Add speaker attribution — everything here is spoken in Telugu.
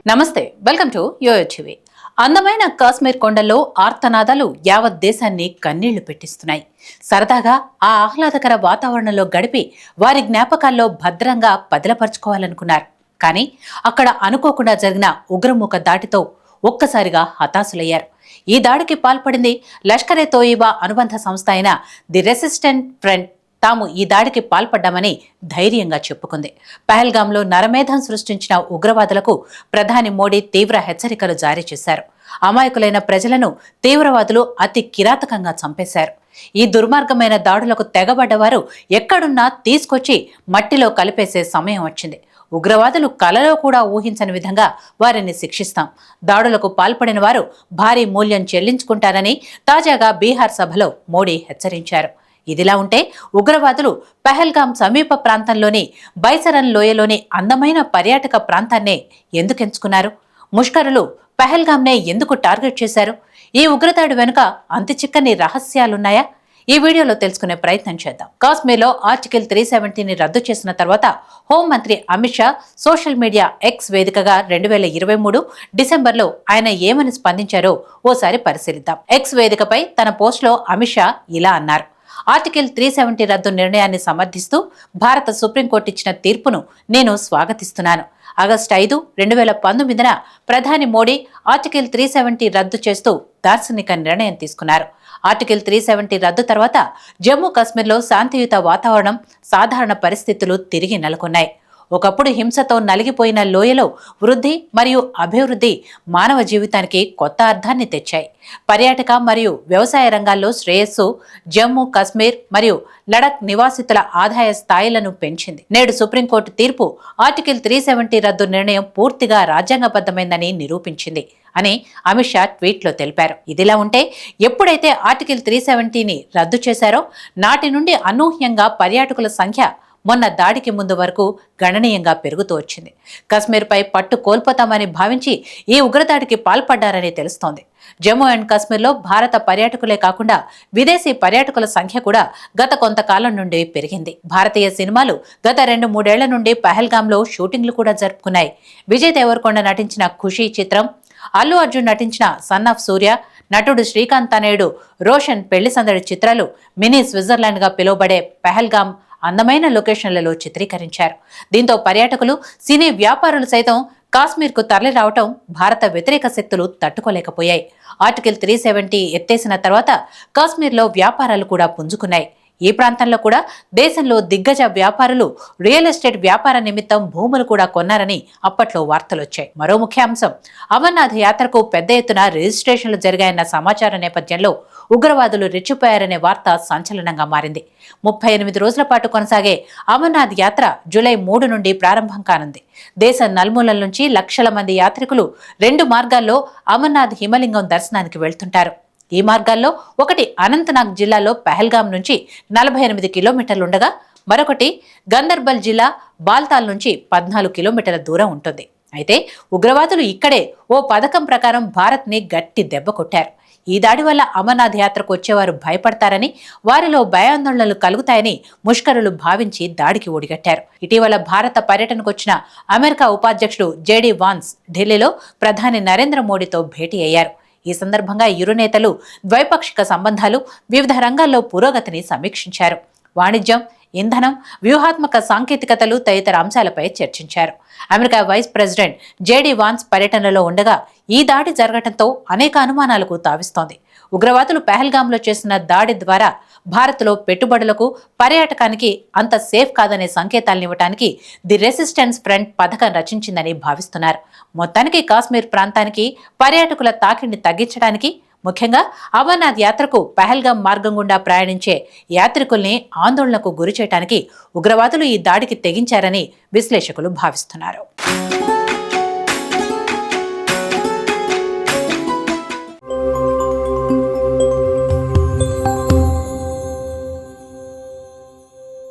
Speaker 1: నమస్తే, వెల్కమ్ టు యోయోటివి. అందమైన కాశ్మీర్ కొండల్లో ఆర్తనాదాలు యావత్ దేశాన్ని కన్నీళ్లు పెట్టిస్తున్నాయి. సరదాగా ఆ ఆహ్లాదకర వాతావరణంలో గడిపి వారి జ్ఞాపకాల్లో భద్రంగా పదిలపరుచుకోవాలనుకున్నారు. కానీ అక్కడ అనుకోకుండా జరిగిన ఉగ్రముఖ దాడితో ఒక్కసారిగా హతాశులయ్యారు. ఈ దాడికి పాల్పడింది లష్కరే తోయిబా అనుబంధ సంస్థ అయిన ది రెసిస్టెంట్ ఫ్రంట్. తాము ఈ దాడికి పాల్పడ్డామని ధైర్యంగా చెప్పుకుంది. పహల్గాంలో నరమేధం సృష్టించిన ఉగ్రవాదులకు ప్రధాని మోడీ తీవ్ర హెచ్చరికలు జారీ చేశారు. అమాయకులైన ప్రజలను తీవ్రవాదులు అతి కిరాతకంగా చంపేశారు. ఈ దుర్మార్గమైన దాడులకు తెగబడ్డవారు ఎక్కడున్నా తీసుకొచ్చి మట్టిలో కలిపేసే సమయం వచ్చింది. ఉగ్రవాదులు కలలో కూడా ఊహించని విధంగా వారిని శిక్షిస్తాం. దాడులకు పాల్పడిన వారు భారీ మూల్యం చెల్లించుకుంటారని తాజాగా బీహార్ సభలో మోడీ హెచ్చరించారు. ఇదిలా ఉంటే ఉగ్రవాదులు పహల్గాం సమీప ప్రాంతంలోని బైసరన్ లోయలోని అందమైన పర్యాటక ప్రాంతాన్నే ఎందుకు ఎంచుకున్నారు? ముష్కరులు పహల్గాంనే ఎందుకు టార్గెట్ చేశారు? ఈ ఉగ్రదాడి వెనుక అంతి చిక్కని రహస్యాలున్నాయా? ఈ వీడియోలో తెలుసుకునే ప్రయత్నం చేద్దాం. కాశ్మీర్లో ఆర్టికల్ 370ని రద్దు చేసిన తర్వాత హోంమంత్రి Amit Shah social media X వేదికగా 2023 డిసెంబర్లో ఆయన ఏమని స్పందించారో ఓసారి పరిశీలిద్దాం. ఎక్స్ వేదికపై తన పోస్టులో అమిత్ షా ఇలా అన్నారు: ఆర్టికల్ 370 రద్దు నిర్ణయాన్ని సమర్థిస్తూ భారత సుప్రీంకోర్టు ఇచ్చిన తీర్పును నేను స్వాగతిస్తున్నాను. ఆగస్టు 5, 2019న ప్రధాని మోడీ ఆర్టికల్ 370 రద్దు చేస్తూ దార్శనిక నిర్ణయం తీసుకున్నారు. ఆర్టికల్ 370 రద్దు తర్వాత జమ్మూ కాశ్మీర్లో శాంతియుత వాతావరణం, సాధారణ పరిస్థితులు తిరిగి నెలకొన్నాయి. ఒకప్పుడు హింసతో నలిగిపోయిన లోయలో వృద్ధి మరియు అభివృద్ధి మానవ జీవితానికి కొత్త అర్థాన్ని తెచ్చాయి. పర్యాటక మరియు వ్యవసాయ రంగాల్లో శ్రేయస్సు జమ్మూ కాశ్మీర్ మరియు లడఖ్ నివాసితుల ఆదాయ స్థాయిలను పెంచింది. నేడు సుప్రీంకోర్టు తీర్పు ఆర్టికల్ 370 రద్దు నిర్ణయం పూర్తిగా రాజ్యాంగబద్ధమైందని నిరూపించింది అని అమిత్ షా ట్వీట్లో తెలిపారు. ఇదిలా ఉంటే ఎప్పుడైతే ఆర్టికల్ 370ని రద్దు చేశారో నాటి నుండి అనూహ్యంగా పర్యాటకుల సంఖ్య మొన్న దాడికి ముందు వరకు గణనీయంగా పెరుగుతూ వచ్చింది. కశ్మీర్పై పట్టు కోల్పోతామని భావించి ఈ ఉగ్రదాడికి పాల్పడ్డారని తెలుస్తోంది. జమ్మూ అండ్ కాశ్మీర్లో భారత పర్యాటకులే కాకుండా విదేశీ పర్యాటకుల సంఖ్య కూడా గత కొంతకాలం నుండి పెరిగింది. భారతీయ సినిమాలు గత 2-3 ఏళ్ల నుండి పహల్గాంలో షూటింగ్లు కూడా జరుపుకున్నాయి. విజయ్ దేవరకొండ నటించిన ఖుషీ చిత్రం, అల్లు అర్జున్ నటించిన సన్ ఆఫ్ సూర్య, నటుడు శ్రీకాంత్ తనయుడు రోషన్ పెళ్లి సందడి చిత్రాలు మినీ స్విట్జర్లాండ్ గా పిలువబడే పహల్గాం అందమైన లొకేషన్లలో చిత్రీకరించారు. దీంతో పర్యాటకులు, సినీ వ్యాపారులు సైతం కాశ్మీర్కు తరలి రావటం భారత వ్యతిరేక శక్తులు తట్టుకోలేకపోయాయి. ఆర్టికల్ 370 ఎత్తేసిన తర్వాత కాశ్మీర్లో వ్యాపారాలు కూడా పుంజుకున్నాయి. ఈ ప్రాంతంలో కూడా దేశంలో దిగ్గజ వ్యాపారులు రియల్ ఎస్టేట్ వ్యాపార నిమిత్తం భూములు కూడా కొన్నారని అప్పట్లో వార్తలొచ్చాయి. మరో ముఖ్యాంశం, అమర్నాథ్ యాత్రకు పెద్ద ఎత్తున రిజిస్ట్రేషన్లు జరిగాయన్న సమాచారం నేపథ్యంలో ఉగ్రవాదులు రెచ్చిపోయారనే వార్త సంచలనంగా మారింది. 38 రోజుల పాటు కొనసాగే అమర్నాథ్ యాత్ర జూలై 3 నుండి ప్రారంభం కానుంది. దేశం నలుమూలల నుంచి లక్షల మంది యాత్రికులు 2 మార్గాల్లో అమర్నాథ్ హిమలింగం దర్శనానికి వెళ్తుంటారు. ఈ మార్గాల్లో ఒకటి అనంతనాగ్ జిల్లాలో పహల్గాం నుంచి 48 కిలోమీటర్లుండగా మరొకటి గందర్బల్ జిల్లా బాల్తాల్ నుంచి 14 కిలోమీటర్ల దూరం ఉంటుంది. అయితే ఉగ్రవాదులు ఇక్కడే ఓ పథకం ప్రకారం భారత్ని గట్టి దెబ్బ కొట్టారు. ఈ దాడి వల్ల అమర్నాథ్ యాత్రకు వచ్చేవారు భయపడతారని, వారిలో భయాందోళనలు కలుగుతాయని ముష్కరులు భావించి దాడికి ఒడిగట్టారు. ఇటీవల భారత పర్యటనకు వచ్చిన అమెరికా ఉపాధ్యక్షుడు జేడీ వాన్స్ ఢిల్లీలో ప్రధాని నరేంద్ర మోడీతో భేటీ అయ్యారు. ఈ సందర్భంగా ఇరు నేతలు ద్వైపాక్షిక సంబంధాలు, వివిధ రంగాల్లో పురోగతిని సమీక్షించారు. వాణిజ్యం, ఇంధనం, వ్యూహాత్మక సాంకేతికతలు తదితర అంశాలపై చర్చించారు. America vice president JD Vance పర్యటనలో ఉండగా ఈ దాడి జరగడంతో అనేక అనుమానాలకు తావిస్తోంది. ఉగ్రవాదులు పహల్గాంలో చేసిన దాడి ద్వారా భారత్లో పెట్టుబడులకు, పర్యాటకానికి అంత సేఫ్ కాదనే సంకేతాలనివ్వటానికి ది రెసిస్టెన్స్ ఫ్రంట్ పథకం రచించిందని భావిస్తున్నారు. మొత్తానికి కాశ్మీర్ ప్రాంతానికి పర్యాటకుల తాకిడిని తగ్గించడానికి, ముఖ్యంగా అమర్నాథ్ యాత్రకు పహల్గాం మార్గం గుండా ప్రయాణించే యాత్రికుల్ని ఆందోళనకు గురి చేయడానికి ఉగ్రవాదులు ఈ దాడికి తెగించారని విశ్లేషకులు భావిస్తున్నారు.